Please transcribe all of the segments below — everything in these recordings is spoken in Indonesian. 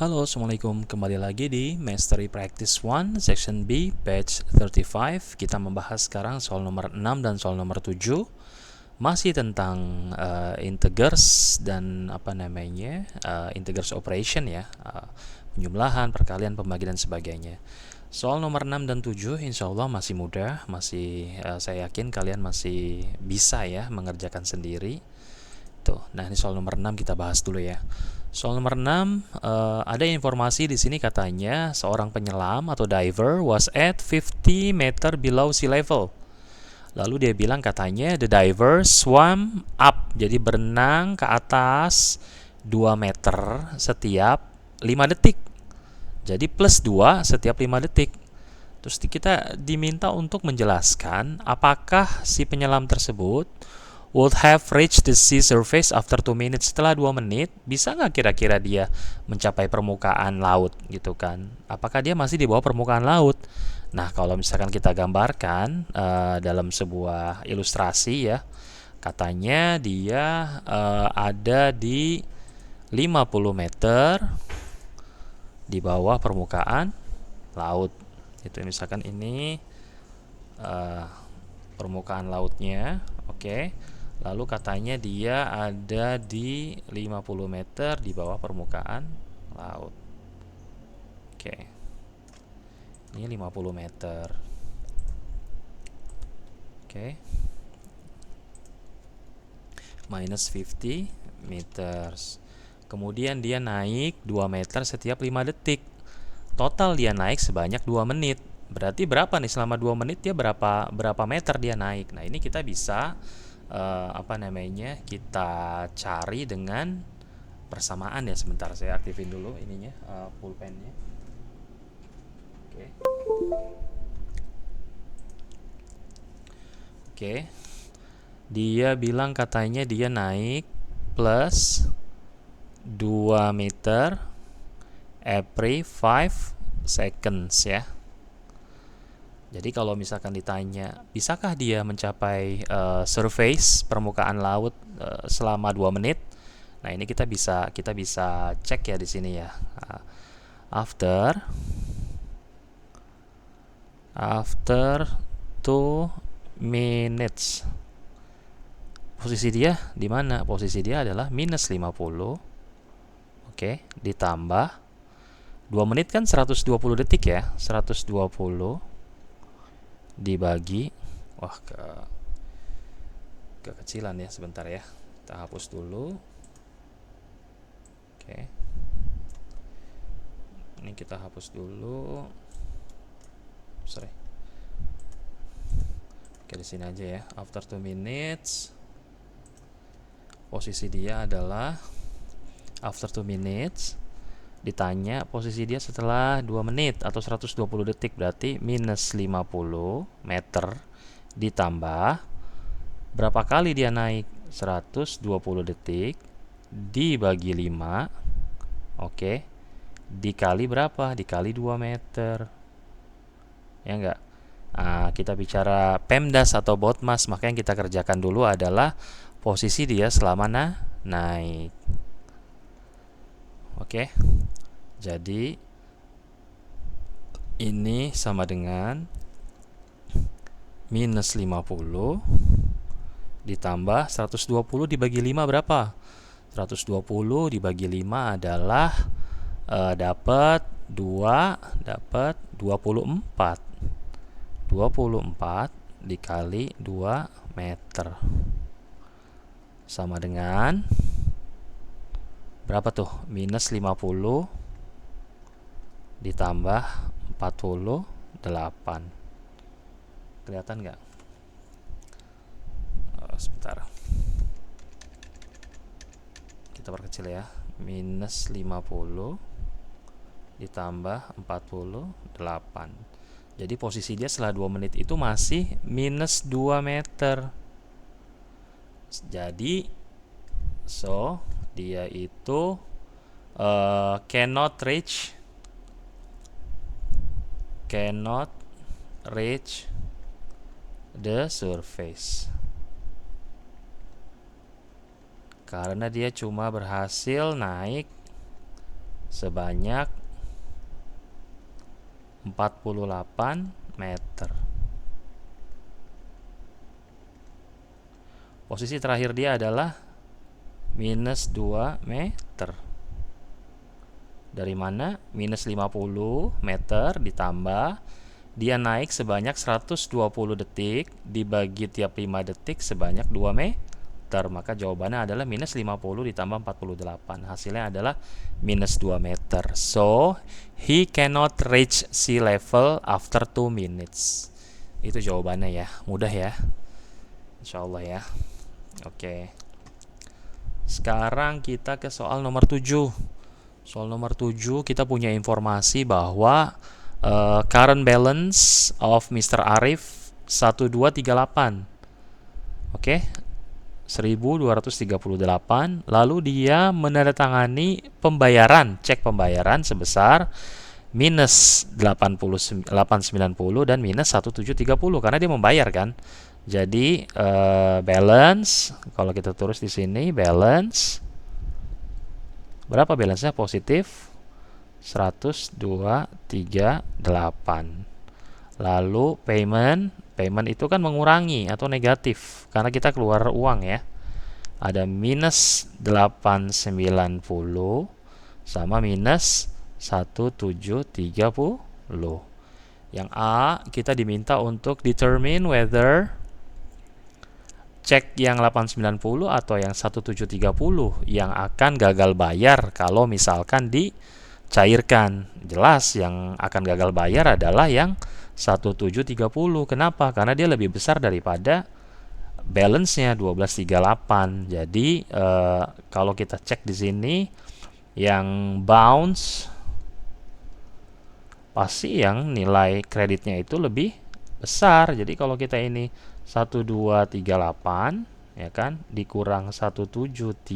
Halo, Assalamualaikum. Kembali lagi di Mastery Practice 1, Section B, Page 35. Kita membahas sekarang soal nomor 6 dan soal nomor 7. Masih tentang integers dan integers operation ya. Penjumlahan, perkalian, pembagian, dan sebagainya. Soal nomor 6 dan 7 insya Allah masih mudah. Saya yakin kalian masih bisa ya mengerjakan sendiri. Tuh. Nah, ini soal nomor 6 kita bahas dulu ya. Soal nomor 6, ada informasi di sini katanya seorang penyelam atau diver was at 50 meter below sea level. Lalu dia bilang katanya the diver swam up, jadi berenang ke atas 2 meter setiap 5 detik. Jadi plus 2 setiap 5 detik. Terus kita diminta untuk menjelaskan apakah si penyelam tersebut would have reached the sea surface after 2 minutes. Setelah 2 menit, bisa nggak kira-kira dia mencapai permukaan laut gitu kan? Apakah dia masih di bawah permukaan laut? Nah, kalau misalkan kita gambarkan dalam sebuah ilustrasi ya, katanya dia ada di 50 meter di bawah permukaan laut. Itu misalkan ini permukaan lautnya, oke. Lalu katanya dia ada di 50 meter di bawah permukaan laut. Oke. Ini 50 meter. Oke. Minus 50 meters. Kemudian dia naik 2 meter setiap 5 detik. Total dia naik sebanyak 2 menit. Berarti berapa nih selama 2 menit dia berapa meter dia naik. Nah, ini kita bisa kita cari dengan persamaan ya. Sebentar saya aktifin dulu ininya pulpennya. Oke. Dia bilang katanya dia naik plus 2 meter every 5 seconds ya. Jadi kalau misalkan ditanya, bisakah dia mencapai surface permukaan laut selama 2 menit? Nah, ini kita bisa cek ya di sini ya. After 2 minutes. Posisi dia di mana? Posisi dia adalah minus 50. Oke, ditambah 2 menit kan 120 detik ya. 120 dibagi kekecilan ya, sebentar ya. Kita hapus dulu. Oke. Ini kita hapus dulu. Sorry. Oke, di sini aja ya. After 2 minutes. Posisi dia adalah after 2 minutes. Ditanya posisi dia setelah 2 menit atau 120 detik, berarti minus 50 meter ditambah berapa kali dia naik? 120 detik dibagi 5. Oke. Dikali berapa? Dikali 2 meter. Ya enggak? Nah, kita bicara PEMDAS atau BOTMAS, maka yang kita kerjakan dulu adalah posisi dia selama naik. Oke. Jadi ini sama dengan minus 50 ditambah 120 dibagi 5 berapa? 120 dibagi 5 adalah dapat 24. 24 dikali 2 meter sama dengan berapa tuh? Minus 50 ditambah 48. Kelihatan nggak? Sebentar. Kita perkecil ya. Minus 50 ditambah 48. Jadi posisi dia setelah 2 menit itu masih minus 2 meter. Jadi dia itu cannot reach the surface. Karena dia cuma berhasil naik sebanyak 48 meter. Posisi terakhir dia adalah minus 2 meter. Dari mana? Minus 50 meter ditambah dia naik sebanyak 120 detik dibagi tiap 5 detik sebanyak 2 meter. Maka jawabannya adalah minus 50 ditambah 48. Hasilnya adalah minus 2 meter. So, he cannot reach sea level after 2 minutes. Itu jawabannya ya. Mudah ya. Insya Allah ya. Oke. Sekarang kita ke soal nomor 7. Soal nomor 7 kita punya informasi bahwa current balance of Mr. Arif 1238. Oke. 1238. Lalu dia menandatangani pembayaran, cek pembayaran sebesar minus 890 dan minus 1730 karena dia membayar kan. Jadi balance kalau kita tulis di sini balance berapa balance-nya? Positif 10238. Lalu payment itu kan mengurangi atau negatif karena kita keluar uang ya. Ada minus 890 sama minus 1730. Yang A kita diminta untuk determine whether cek yang 890 atau yang 1730 yang akan gagal bayar kalau misalkan dicairkan. Jelas yang akan gagal bayar adalah yang 1730. Kenapa? Karena dia lebih besar daripada balance-nya 1238. Jadi kalau kita cek di sini yang bounce pasti yang nilai kreditnya itu lebih besar. Jadi kalau kita ini 1238 ya kan dikurang 1730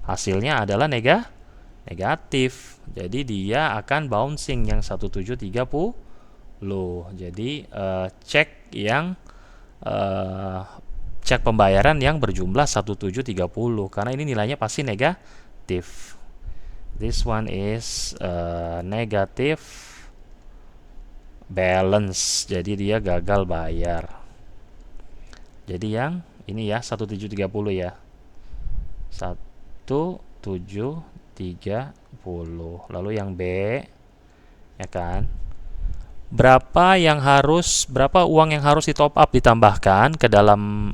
hasilnya adalah negatif. Jadi dia akan bouncing yang 1730. Jadi cek yang cek pembayaran yang berjumlah 1730 karena ini nilainya pasti negatif. This one is negative balance. Jadi dia gagal bayar. Jadi yang ini ya 1730 ya. 1730. Lalu yang B ya kan. Berapa uang yang harus di top up ditambahkan ke dalam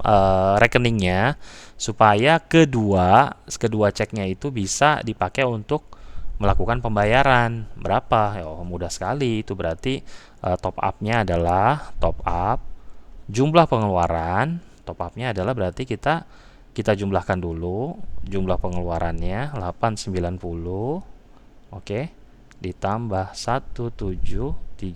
rekeningnya supaya kedua ceknya itu bisa dipakai untuk melakukan pembayaran. Berapa? Oh, mudah sekali. Itu berarti top up-nya adalah top up jumlah pengeluaran. Top up-nya adalah berarti kita jumlahkan dulu jumlah pengeluarannya 890. Oke. Ditambah 1730.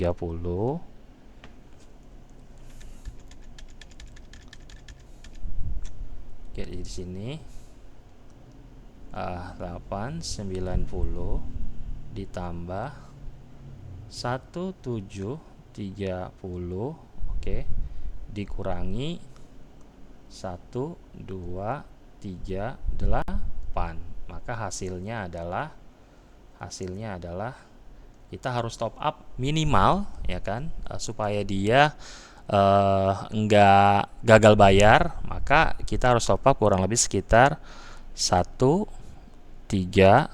Oke, di sini 890 ditambah 1730. Oke, dikurangi 1238. Maka hasilnya adalah kita harus top up minimal ya kan supaya dia enggak gagal bayar. Maka kita harus top up kurang lebih sekitar 1382.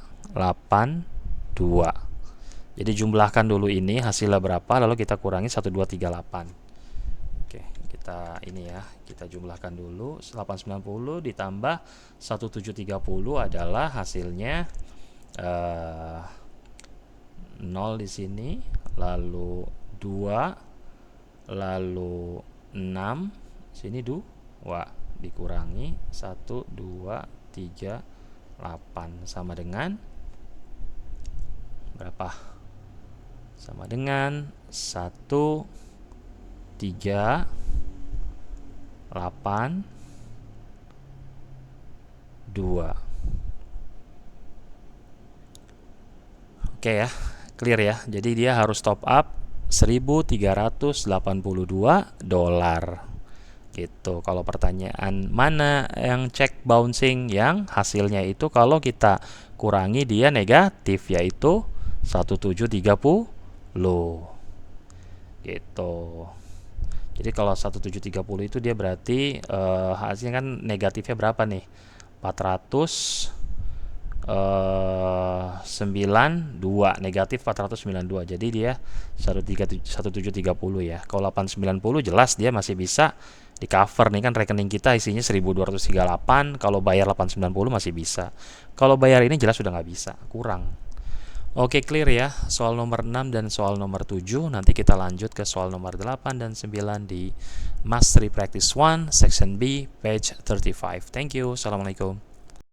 Jadi jumlahkan dulu ini hasilnya berapa lalu kita kurangi 1238. Oke, kita ini ya, kita jumlahkan dulu 890 ditambah 1730 adalah hasilnya 0 di sini, lalu 2, lalu 6, sini 2 dikurangi 1238 sama dengan berapa? Sama dengan 1382. Oke ya, clear ya. Jadi dia harus top up $1.382. Gitu. Kalau pertanyaan mana yang check bouncing, yang hasilnya itu kalau kita kurangi dia negatif, yaitu 1730 gitu. Jadi kalau 1730 itu dia berarti hasilnya kan negatifnya berapa nih? 400 92, negatif 492. Jadi dia 1730 ya. Kalau 890 jelas dia masih bisa di cover nih, kan rekening kita isinya 1238. Kalau bayar 890 masih bisa. Kalau bayar ini jelas sudah nggak bisa, kurang. Oke, clear ya soal nomor 6 dan soal nomor 7. Nanti kita lanjut ke soal nomor 8 dan 9 di Mastery Practice 1 Section B page 35. Thank you. Assalamualaikum.